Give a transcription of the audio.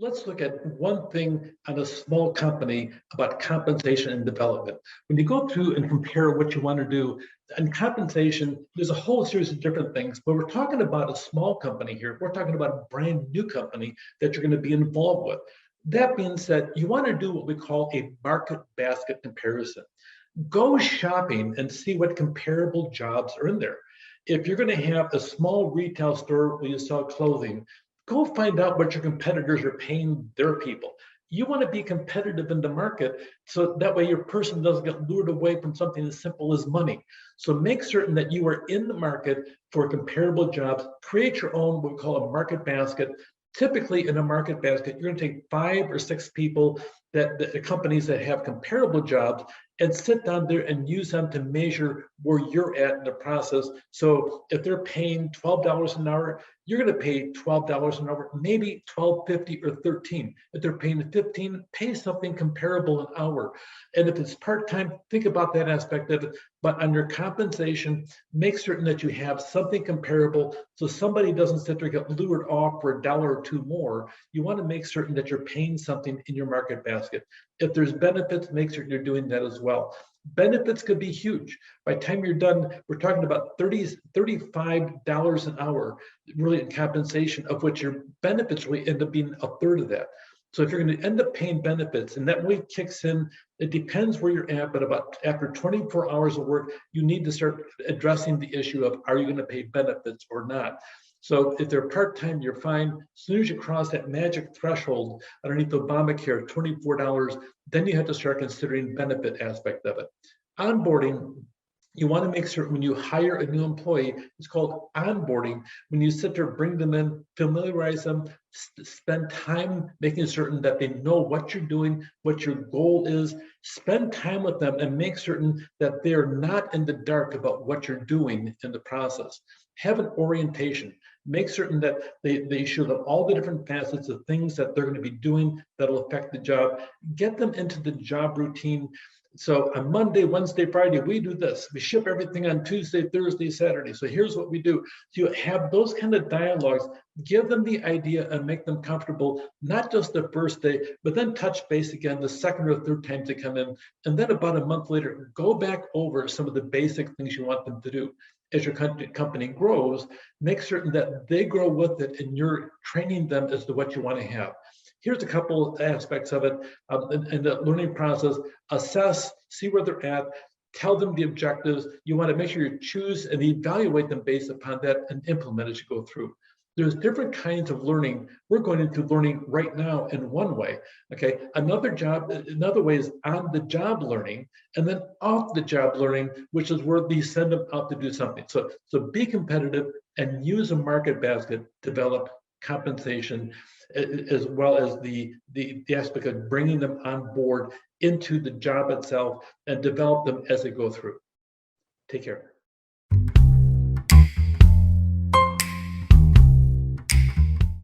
let's look at one thing on a small company about compensation and development. When you go through and compare what you want to do, and compensation, there's a whole series of different things, but we're talking about a small company here. We're talking about a brand new company that you're going to be involved with. That being said, you want to do what we call a market basket comparison. Go shopping and see what comparable jobs are in there. If you're going to have a small retail store where you sell clothing, go find out what your competitors are paying their people. You want to be competitive in the market so that way your person doesn't get lured away from something as simple as money. So make certain that you are in the market for comparable jobs. Create your own, what we call a market basket. Typically in a market basket, you're going to take 5 or 6 people that the companies that have comparable jobs and sit down there and use them to measure where you're at in the process. So if they're paying $12 an hour, you're going to pay $12 an hour, maybe $12.50 or $13. If they're paying $15, pay something comparable an hour. And if it's part-time, think about that aspect of it. But on your compensation, make certain that you have something comparable so somebody doesn't sit there and get lured off for $1 or $2 more. You want to make certain that you're paying something in your market basket. If there's benefits, make sure you're doing that as well. Benefits could be huge. By the time you're done, we're talking about $35 an hour, really in compensation, of which your benefits really end up being a third of that. So if you're going to end up paying benefits, and that really kicks in, it depends where you're at, but about after 24 hours of work, you need to start addressing the issue of, are you going to pay benefits or not? So if they're part-time, you're fine. As soon as you cross that magic threshold underneath Obamacare, $24, then you have to start considering benefit aspect of it. Onboarding, you want to make certain when you hire a new employee, it's called onboarding. When you sit there, bring them in, familiarize them, spend time making certain that they know what you're doing, what your goal is. Spend time with them and make certain that they're not in the dark about what you're doing in the process. Have an orientation. Make certain that they show them all the different facets of things that they're going to be doing that'll affect the job. Get them into the job routine. So on Monday, Wednesday, Friday, we do this. We ship everything on Tuesday, Thursday, Saturday. So here's what we do. So you have those kind of dialogues, give them the idea and make them comfortable, not just the first day, but then touch base again the second or third time to come in. And then about a month later, go back over some of the basic things you want them to do. As your company grows, make certain that they grow with it and you're training them as to what you want to have. Here's a couple aspects of it in the learning process. Assess, see where they're at, tell them the objectives. You want to make sure you choose and evaluate them based upon that and implement as you go through. There's different kinds of learning. We're going into learning right now in one way, okay? Another way is on-the-job learning, and then off-the-job learning, which is where they send them out to do something. So be competitive and use a market basket, develop compensation, as well as the aspect of bringing them on board into the job itself and develop them as they go through. Take care.